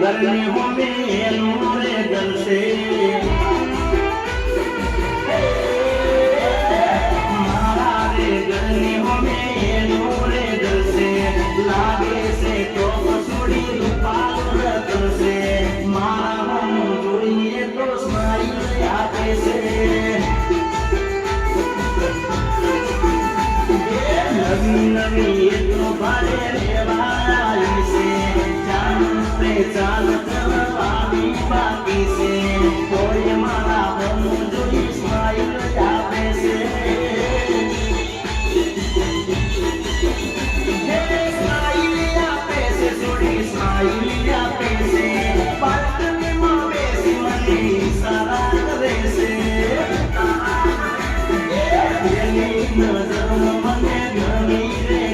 घरने हो में नूरे दल से मारा रे घरने हो में नूरे दल से लागे से तो सुड़ी रूपाल रतन से मारा हम जोड़िए तो स्माइल आते से नवी नवी ये तो बारे रेवाई से चाल चलवानी बाकी से कोई मारा हम जोड़ी स्माइल जाते से स्माइल जाते से जोड़ी स्माइल जाते से पलट में मावे से मनी નજર મને ગમી રે